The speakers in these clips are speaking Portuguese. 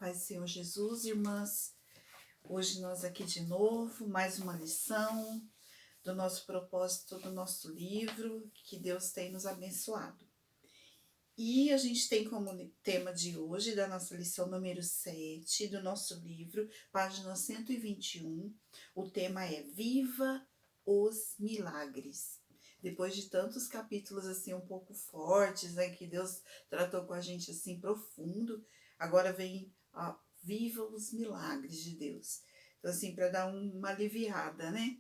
paz do Senhor Jesus, irmãs. Hoje nós aqui de novo, mais uma lição do nosso propósito, do nosso livro, que Deus tem nos abençoado. E a gente tem como tema de hoje, da nossa lição número 7, do nosso livro, página 121, o tema é Viva os Milagres. Depois de tantos capítulos assim um pouco fortes, né, que Deus tratou com a gente assim profundo, agora vem Viva os Milagres de Deus. Então assim, para dar uma aliviada, né?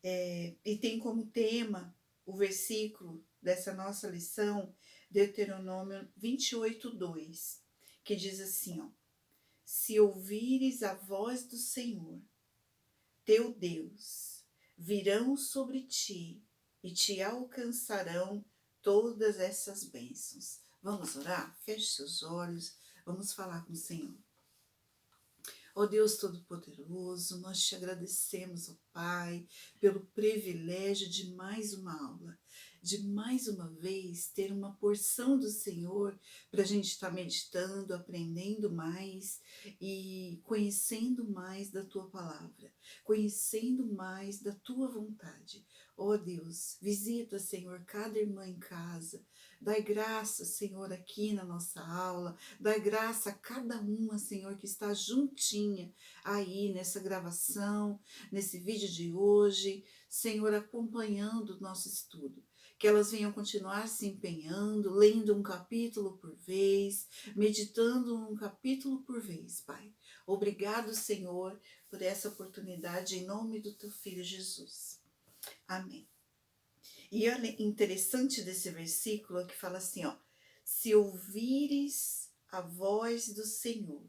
E tem como tema o versículo dessa nossa lição, Deuteronômio 28:2, que diz assim, ó: Se ouvires a voz do Senhor, teu Deus, virão sobre ti e te alcançarão todas essas bênçãos. Vamos orar? Feche seus olhos, vamos falar com o Senhor. Ó Deus Todo-Poderoso, nós te agradecemos, ó Pai, pelo privilégio de mais uma aula, de mais uma vez ter uma porção do Senhor para a gente estar meditando, aprendendo mais e conhecendo mais da Tua Palavra, conhecendo mais da Tua vontade. Ó Deus, visita, Senhor, cada irmã em casa, dai graça, Senhor, aqui na nossa aula, dai graça a cada uma, Senhor, que está juntinha aí nessa gravação, nesse vídeo de hoje, Senhor, acompanhando o nosso estudo. Que elas venham continuar se empenhando, lendo um capítulo por vez, meditando um capítulo por vez, Pai. Obrigado, Senhor, por essa oportunidade, em nome do Teu Filho Jesus. Amém. E olha, interessante desse versículo que fala assim, ó: se ouvires a voz do Senhor.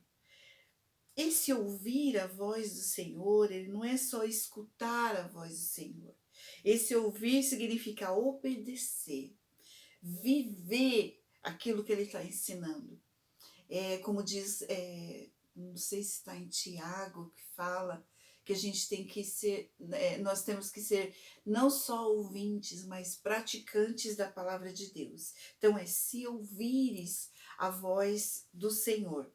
Esse ouvir a voz do Senhor, ele não é só escutar a voz do Senhor. Esse ouvir significa obedecer, viver aquilo que ele está ensinando. Como diz, não sei se está em Tiago, que fala que a gente tem que ser, nós temos que ser não só ouvintes, mas praticantes da palavra de Deus. Então se ouvires a voz do Senhor,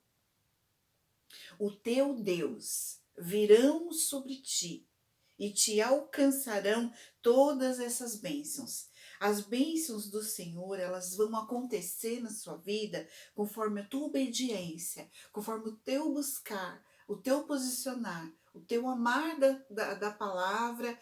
o teu Deus, virão sobre ti e te alcançarão todas essas bênçãos. As bênçãos do Senhor, elas vão acontecer na sua vida conforme a tua obediência, conforme o teu buscar, o teu posicionar, o teu amar da palavra,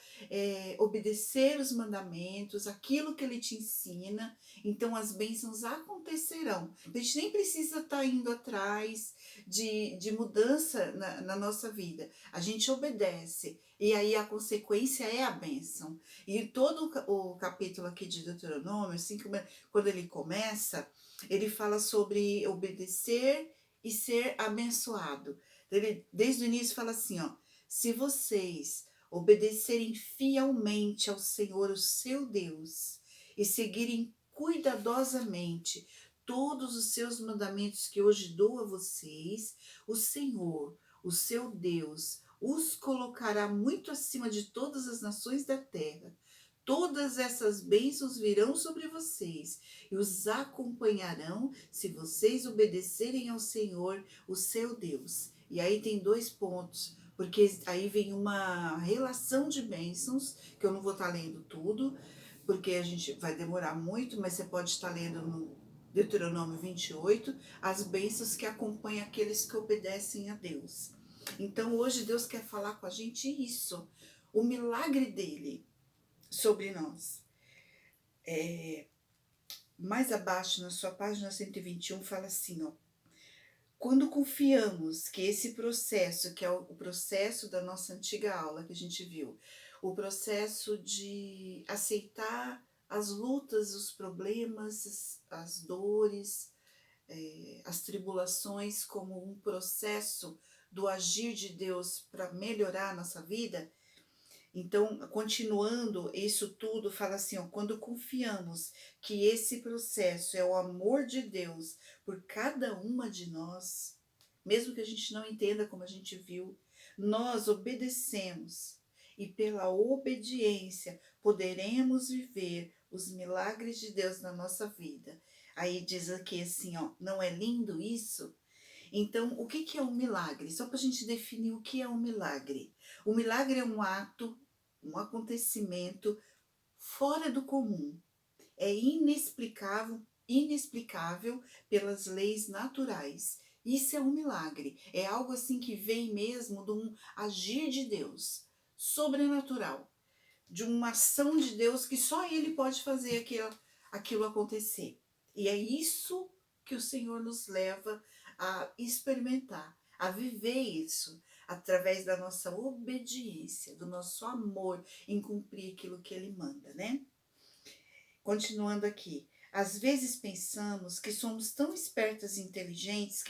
obedecer os mandamentos, aquilo que ele te ensina. Então as bênçãos acontecerão. A gente nem precisa estar indo atrás de mudança na nossa vida. A gente obedece e aí a consequência é a bênção. E todo o capítulo aqui de Deuteronômio, assim, quando ele começa, ele fala sobre obedecer e ser abençoado. Ele, desde o início fala assim, ó: se vocês obedecerem fielmente ao Senhor, o seu Deus, e seguirem cuidadosamente todos os seus mandamentos que hoje dou a vocês, o Senhor, o seu Deus, os colocará muito acima de todas as nações da terra. Todas essas bênçãos virão sobre vocês e os acompanharão se vocês obedecerem ao Senhor, o seu Deus. E aí tem 2 pontos, porque aí vem uma relação de bênçãos, que eu não vou estar lendo tudo, porque a gente vai demorar muito, mas você pode estar lendo no Deuteronômio 28, as bênçãos que acompanham aqueles que obedecem a Deus. Então hoje Deus quer falar com a gente isso, o milagre dele sobre nós. Mais abaixo, na sua página 121, fala assim, ó: quando confiamos que esse processo, que é o processo da nossa antiga aula que a gente viu, o processo de aceitar as lutas, os problemas, as dores, as tribulações como um processo do agir de Deus para melhorar a nossa vida. Então, continuando isso tudo, fala assim, ó: quando confiamos que esse processo é o amor de Deus por cada uma de nós, mesmo que a gente não entenda, como a gente viu, nós obedecemos e pela obediência poderemos viver os milagres de Deus na nossa vida. Aí diz aqui assim, ó: não é lindo isso? Então, o que é um milagre? Só para a gente definir o que é um milagre. O milagre é um ato, um acontecimento fora do comum. É inexplicável pelas leis naturais. Isso é um milagre. É algo assim que vem mesmo de um agir de Deus, sobrenatural, de uma ação de Deus que só Ele pode fazer aquilo acontecer. E é isso que o Senhor nos leva a experimentar, a viver isso, através da nossa obediência, do nosso amor em cumprir aquilo que Ele manda, né? Continuando aqui. Às vezes pensamos que somos tão espertas e inteligentes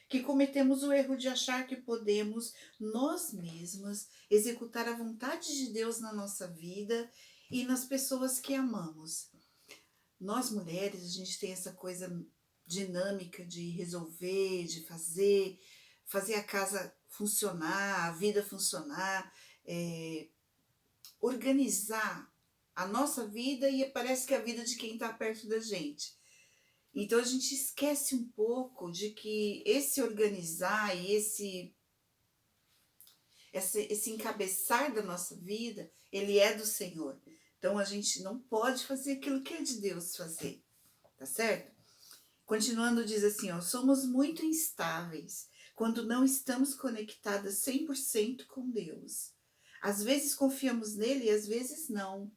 que cometemos o erro de achar que podemos, nós mesmas, executar a vontade de Deus na nossa vida e nas pessoas que amamos. Nós mulheres, a gente tem essa coisa dinâmica de resolver, de fazer a casa funcionar, a vida funcionar, organizar a nossa vida e parece que a vida de quem está perto da gente. Então a gente esquece um pouco de que esse organizar e esse encabeçar da nossa vida, ele é do Senhor. Então a gente não pode fazer aquilo que é de Deus fazer, tá certo? Continuando, diz assim, ó, somos muito instáveis quando não estamos conectadas 100% com Deus. Às vezes confiamos nele e às vezes não.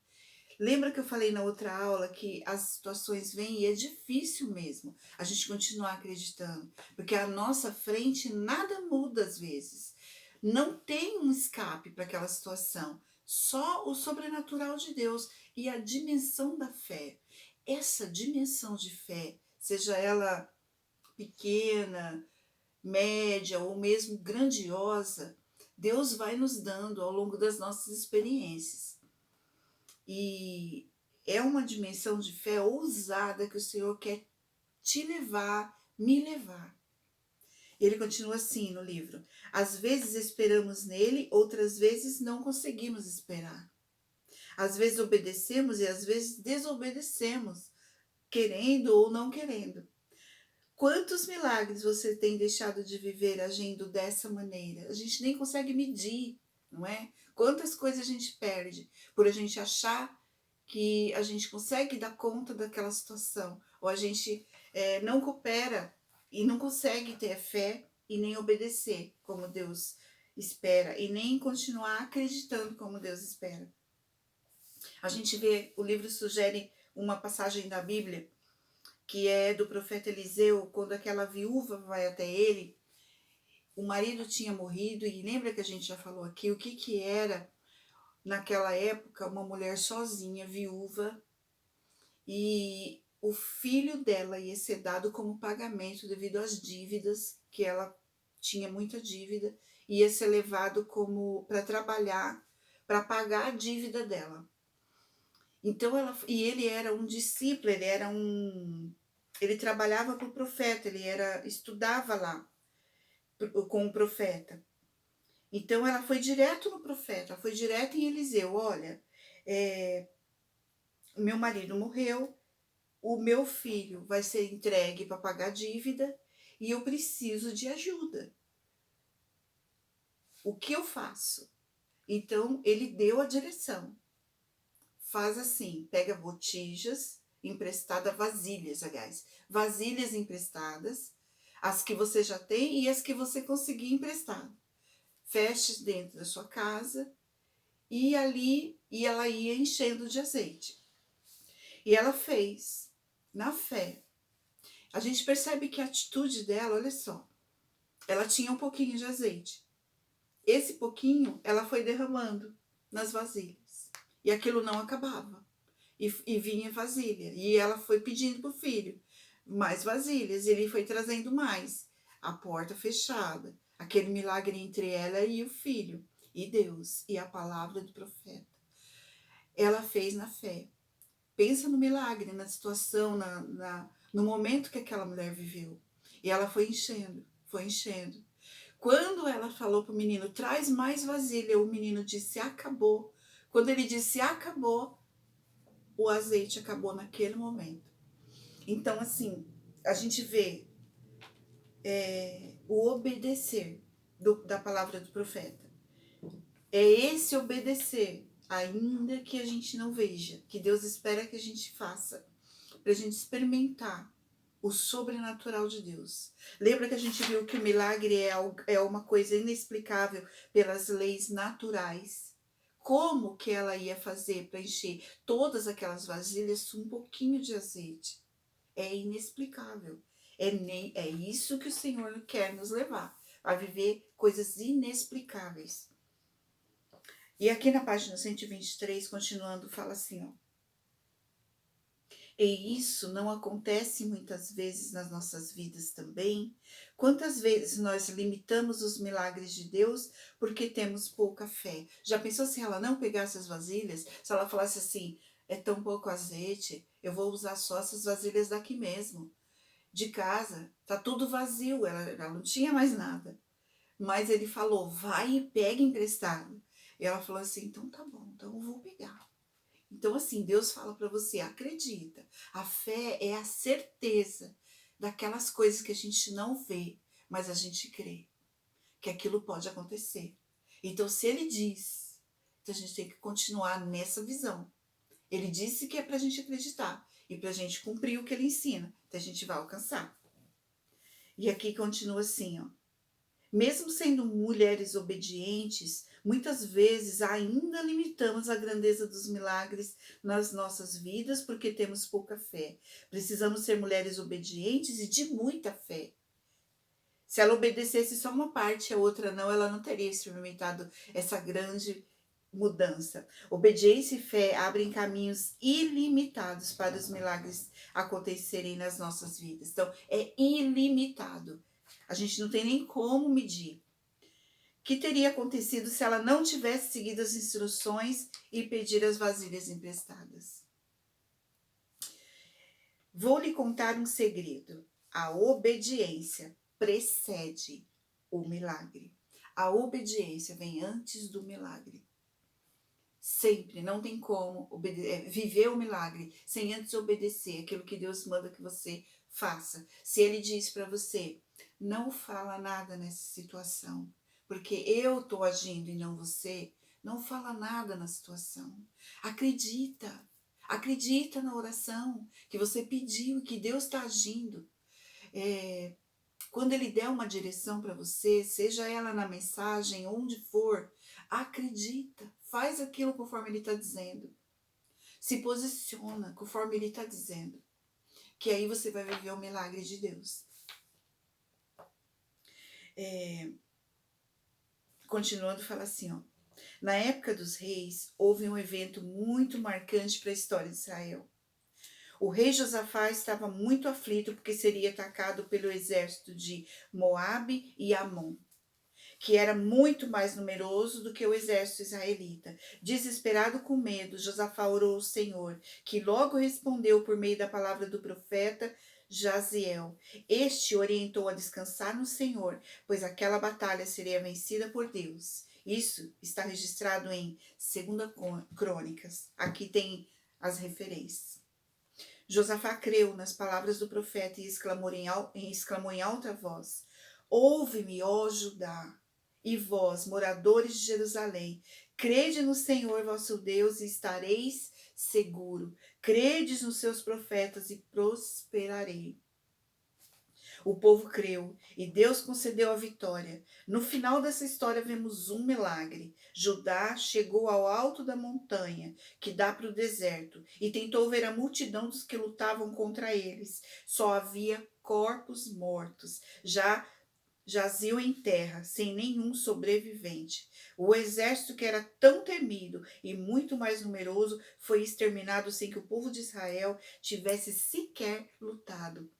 Lembra que eu falei na outra aula que as situações vêm e é difícil mesmo a gente continuar acreditando, porque à nossa frente nada muda às vezes. Não tem um escape para aquela situação, só o sobrenatural de Deus e a dimensão da fé. Essa dimensão de fé, seja ela pequena, média ou mesmo grandiosa, Deus vai nos dando ao longo das nossas experiências. E é uma dimensão de fé ousada que o Senhor quer te levar, me levar. Ele continua assim no livro. Às vezes esperamos nele, outras vezes não conseguimos esperar. Às vezes obedecemos e às vezes desobedecemos, querendo ou não querendo. Quantos milagres você tem deixado de viver agindo dessa maneira? A gente nem consegue medir, não é? Quantas coisas a gente perde por a gente achar que a gente consegue dar conta daquela situação, ou a gente não coopera e não consegue ter fé e nem obedecer como Deus espera, e nem continuar acreditando como Deus espera. A gente vê, o livro sugere uma passagem da Bíblia, que é do profeta Eliseu, quando aquela viúva vai até ele, o marido tinha morrido, e lembra que a gente já falou aqui o que era naquela época uma mulher sozinha, viúva, e o filho dela ia ser dado como pagamento devido às dívidas, que ela tinha muita dívida, ia ser levado como para trabalhar, para pagar a dívida dela. Então ele era um discípulo, ele trabalhava para o profeta, estudava lá com o profeta. Então ela foi direto no profeta, foi direto em Eliseu, olha, meu marido morreu, o meu filho vai ser entregue para pagar a dívida e eu preciso de ajuda. O que eu faço? Então ele deu a direção. Faz assim, pega botijas emprestadas, vasilhas, aliás, vasilhas emprestadas, as que você já tem e as que você conseguir emprestar. Feche dentro da sua casa e ela ia enchendo de azeite. E ela fez, na fé. A gente percebe que a atitude dela, olha só, ela tinha um pouquinho de azeite. Esse pouquinho ela foi derramando nas vasilhas. E aquilo não acabava. E vinha vasilha. E ela foi pedindo pro filho mais vasilhas. E ele foi trazendo mais. A porta fechada. Aquele milagre entre ela e o filho. E Deus. E a palavra do profeta. Ela fez na fé. Pensa no milagre, na situação, no momento que aquela mulher viveu. E ela foi enchendo, foi enchendo. Quando ela falou para o menino, traz mais vasilha, o menino disse, acabou. Quando ele disse, acabou, o azeite acabou naquele momento. Então, assim, a gente vê o obedecer da palavra do profeta. É esse obedecer, ainda que a gente não veja, que Deus espera que a gente faça, para a gente experimentar o sobrenatural de Deus. Lembra que a gente viu que o milagre é uma coisa inexplicável pelas leis naturais? Como que ela ia fazer para encher todas aquelas vasilhas com um pouquinho de azeite? É inexplicável. É isso que o Senhor quer nos levar, a viver coisas inexplicáveis. E aqui na página 123, continuando, fala assim, ó. E isso não acontece muitas vezes nas nossas vidas também? Quantas vezes nós limitamos os milagres de Deus porque temos pouca fé? Já pensou se ela não pegasse as vasilhas? Se ela falasse assim, é tão pouco azeite, eu vou usar só essas vasilhas daqui mesmo. De casa, tá tudo vazio, ela não tinha mais nada. Mas ele falou, vai e pega emprestado. E ela falou assim, então tá bom, então eu vou pegar. Então, assim, Deus fala para você, acredita. A fé é a certeza daquelas coisas que a gente não vê, mas a gente crê que aquilo pode acontecer. Então, se ele diz, então a gente tem que continuar nessa visão. Ele disse que é para a gente acreditar e para a gente cumprir o que ele ensina, então a gente vai alcançar. E aqui continua assim, ó. Mesmo sendo mulheres obedientes, muitas vezes ainda limitamos a grandeza dos milagres nas nossas vidas porque temos pouca fé. Precisamos ser mulheres obedientes e de muita fé. Se ela obedecesse só uma parte e a outra não, ela não teria experimentado essa grande mudança. Obediência e fé abrem caminhos ilimitados para os milagres acontecerem nas nossas vidas. Então, é ilimitado. A gente não tem nem como medir. O que teria acontecido se ela não tivesse seguido as instruções e pedir as vasilhas emprestadas? Vou lhe contar um segredo. A obediência precede o milagre. A obediência vem antes do milagre. Sempre, não tem como viver o milagre sem antes obedecer aquilo que Deus manda que você faça. Se Ele diz para você, não fala nada nessa situação, porque eu estou agindo e não você, não fala nada na situação. Acredita, acredita na oração que você pediu e que Deus está agindo. Quando Ele der uma direção para você, seja ela na mensagem, onde for, acredita, faz aquilo conforme Ele está dizendo. Se posiciona conforme Ele está dizendo. Que aí você vai viver o milagre de Deus. Continuando, fala assim, ó. Na época dos reis, houve um evento muito marcante para a história de Israel. O rei Josafá estava muito aflito porque seria atacado pelo exército de Moabe e Amon, que era muito mais numeroso do que o exército israelita. Desesperado com medo, Josafá orou ao Senhor, que logo respondeu por meio da palavra do profeta Jaziel. Este orientou a descansar no Senhor, pois aquela batalha seria vencida por Deus. Isso está registrado em 2 Crônicas. Aqui tem as referências. Josafá creu nas palavras do profeta e exclamou em alta voz: Ouve-me, ó Judá, e vós, moradores de Jerusalém, crede no Senhor vosso Deus e estareis seguro. Credes nos seus profetas e prosperarei. O povo creu e Deus concedeu a vitória. No final dessa história vemos um milagre. Judá chegou ao alto da montanha, que dá para o deserto, e tentou ver a multidão dos que lutavam contra eles. Só havia corpos mortos, já jaziam em terra, sem nenhum sobrevivente. O exército, que era tão temido e muito mais numeroso, foi exterminado sem que o povo de Israel tivesse sequer lutado.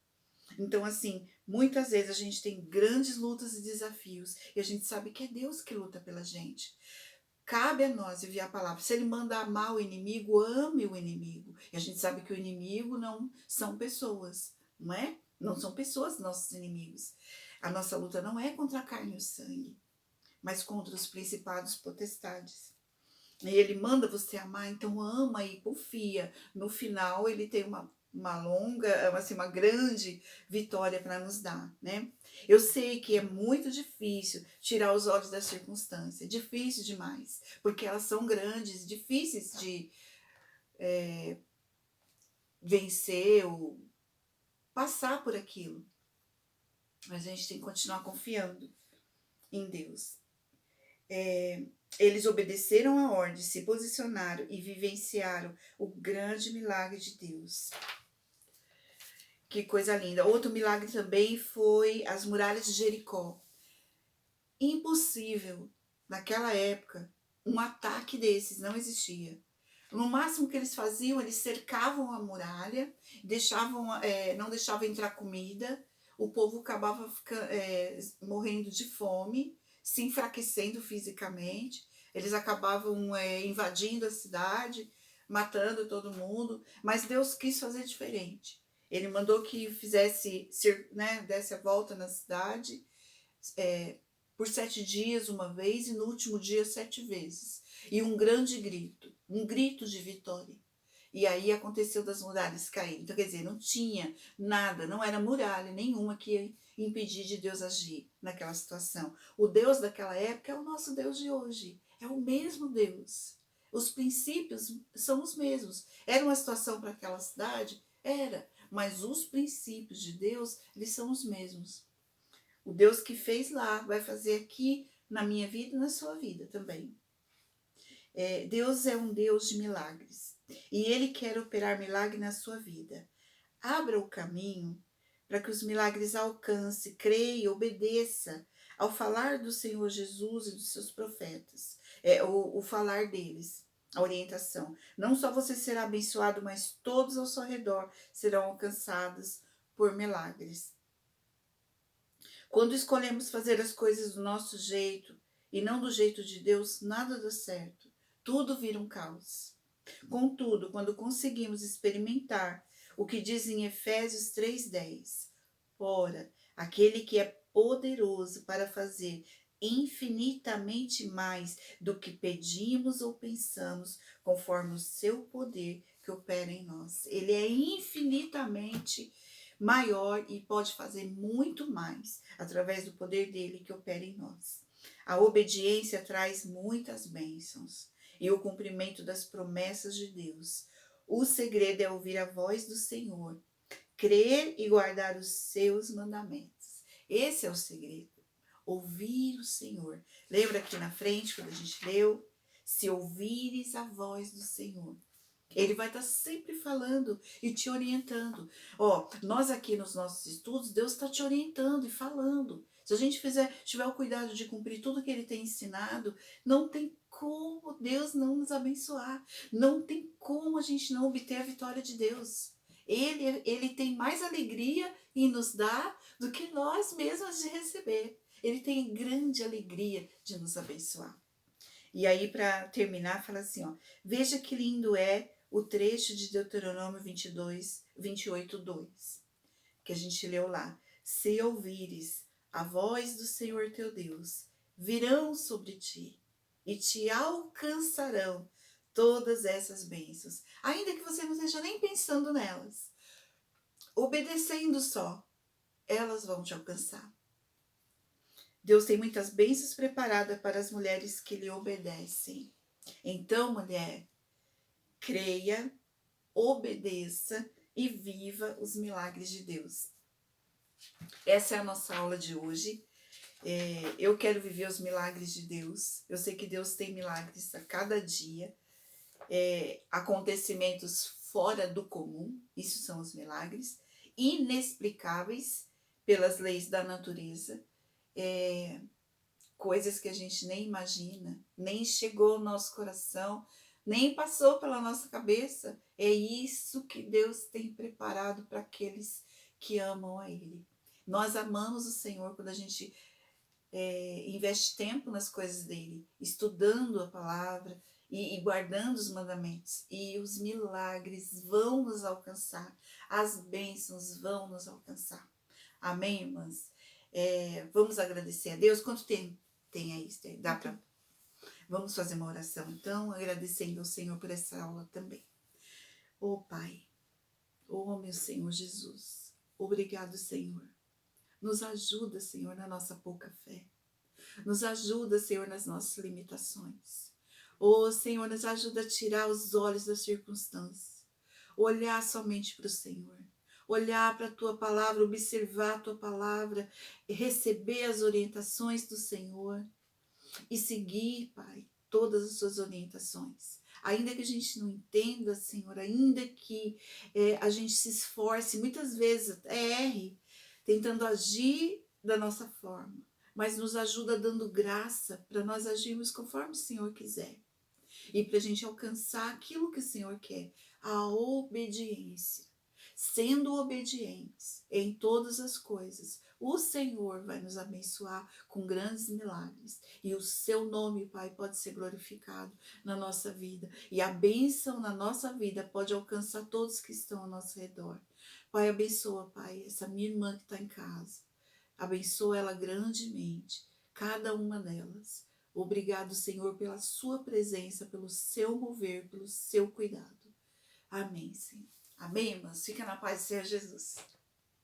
Então, assim, muitas vezes a gente tem grandes lutas e desafios e a gente sabe que é Deus que luta pela gente. Cabe a nós viver a palavra. Se Ele manda amar o inimigo, ame o inimigo. E a gente sabe que o inimigo não são pessoas, não é? Não são pessoas nossos inimigos. A nossa luta não é contra a carne e o sangue, mas contra os principados potestades. E Ele manda você amar, então ama e confia. No final, Ele tem assim, uma grande vitória para nos dar, né? Eu sei que é muito difícil tirar os olhos da circunstância, difícil demais, porque elas são grandes, difíceis de vencer ou passar por aquilo. Mas a gente tem que continuar confiando em Deus. Eles obedeceram a ordem, se posicionaram e vivenciaram o grande milagre de Deus. Que coisa linda. Outro milagre também foi as muralhas de Jericó. Impossível, naquela época, um ataque desses não existia. No máximo que eles faziam, eles cercavam a muralha, não deixavam entrar comida, o povo acabava morrendo de fome, se enfraquecendo fisicamente, eles acabavam invadindo a cidade, matando todo mundo, mas Deus quis fazer diferente. Ele mandou que desse a volta na cidade, por 7 dias uma vez, e no último dia 7 vezes. E um grande grito, um grito de vitória. E aí aconteceu das muralhas caírem. Então, quer dizer, não tinha nada, não era muralha nenhuma que ia impedir de Deus agir naquela situação. O Deus daquela época é o nosso Deus de hoje. É o mesmo Deus. Os princípios são os mesmos. Era uma situação para aquela cidade? Era. Mas os princípios de Deus, eles são os mesmos. O Deus que fez lá vai fazer aqui na minha vida e na sua vida também. Deus é um Deus de milagres e Ele quer operar milagre na sua vida. Abra o caminho para que os milagres alcance, creia, obedeça ao falar do Senhor Jesus e dos seus profetas, o falar deles, a orientação. Não só você será abençoado, mas todos ao seu redor serão alcançados por milagres. Quando escolhemos fazer as coisas do nosso jeito e não do jeito de Deus, nada dá certo. Tudo vira um caos. Contudo, quando conseguimos experimentar o que diz em Efésios 3:10, ora, aquele que é poderoso para fazer infinitamente mais do que pedimos ou pensamos, conforme o seu poder que opera em nós. Ele é infinitamente maior e pode fazer muito mais através do poder dele que opera em nós. A obediência traz muitas bênçãos e o cumprimento das promessas de Deus. O segredo é ouvir a voz do Senhor, crer e guardar os seus mandamentos. Esse é o segredo. Ouvir o Senhor. Lembra aqui na frente, quando a gente leu? Se ouvires a voz do Senhor. Ele vai estar sempre falando e te orientando. Nós aqui nos nossos estudos, Deus está te orientando e falando. Se a gente tiver o cuidado de cumprir tudo que Ele tem ensinado, não tem como Deus não nos abençoar. Não tem como a gente não obter a vitória de Deus. Ele tem mais alegria em nos dar do que nós mesmos de receber. Ele tem grande alegria de nos abençoar. E aí, para terminar, fala assim, veja que lindo é o trecho de Deuteronômio 28:2, que a gente leu lá. Se ouvires a voz do Senhor teu Deus, virão sobre ti e te alcançarão todas essas bênçãos, ainda que você não esteja nem pensando nelas. Obedecendo só, elas vão te alcançar. Deus tem muitas bênçãos preparadas para as mulheres que lhe obedecem. Então, mulher, creia, obedeça e viva os milagres de Deus. Essa é a nossa aula de hoje. Eu quero viver os milagres de Deus. Eu sei que Deus tem milagres a cada dia. Acontecimentos fora do comum, isso são os milagres, inexplicáveis pelas leis da natureza. Coisas que a gente nem imagina, nem chegou ao nosso coração, nem passou pela nossa cabeça. É isso que Deus tem preparado para aqueles que amam a Ele. Nós amamos o Senhor quando a gente investe tempo nas coisas dEle, estudando a palavra e guardando os mandamentos. E os milagres vão nos alcançar, as bênçãos vão nos alcançar. Amém, irmãs? Vamos agradecer a Deus. Quanto tempo tem aí, Esther? Dá para... Vamos fazer uma oração, então, agradecendo ao Senhor por essa aula também. Pai, Oh, meu Senhor Jesus, obrigado, Senhor. Nos ajuda, Senhor, na nossa pouca fé. Nos ajuda, Senhor, nas nossas limitações. Oh, Senhor, nos ajuda a tirar os olhos das circunstâncias. Olhar somente para o Senhor. Olhar para a Tua palavra, observar a Tua palavra, receber as orientações do Senhor e seguir, Pai, todas as Suas orientações. Ainda que a gente não entenda, Senhor, ainda que a gente se esforce, muitas vezes erre, tentando agir da nossa forma, mas nos ajuda dando graça para nós agirmos conforme o Senhor quiser e para a gente alcançar aquilo que o Senhor quer, a obediência. Sendo obedientes em todas as coisas, o Senhor vai nos abençoar com grandes milagres e o seu nome, Pai, pode ser glorificado na nossa vida e a bênção na nossa vida pode alcançar todos que estão ao nosso redor. Pai, abençoa, Pai, essa minha irmã que está em casa. Abençoa ela grandemente, cada uma delas. Obrigado, Senhor, pela sua presença, pelo seu mover, pelo seu cuidado. Amém, Senhor. Amém, irmãs? Fica na paz do Senhor Jesus.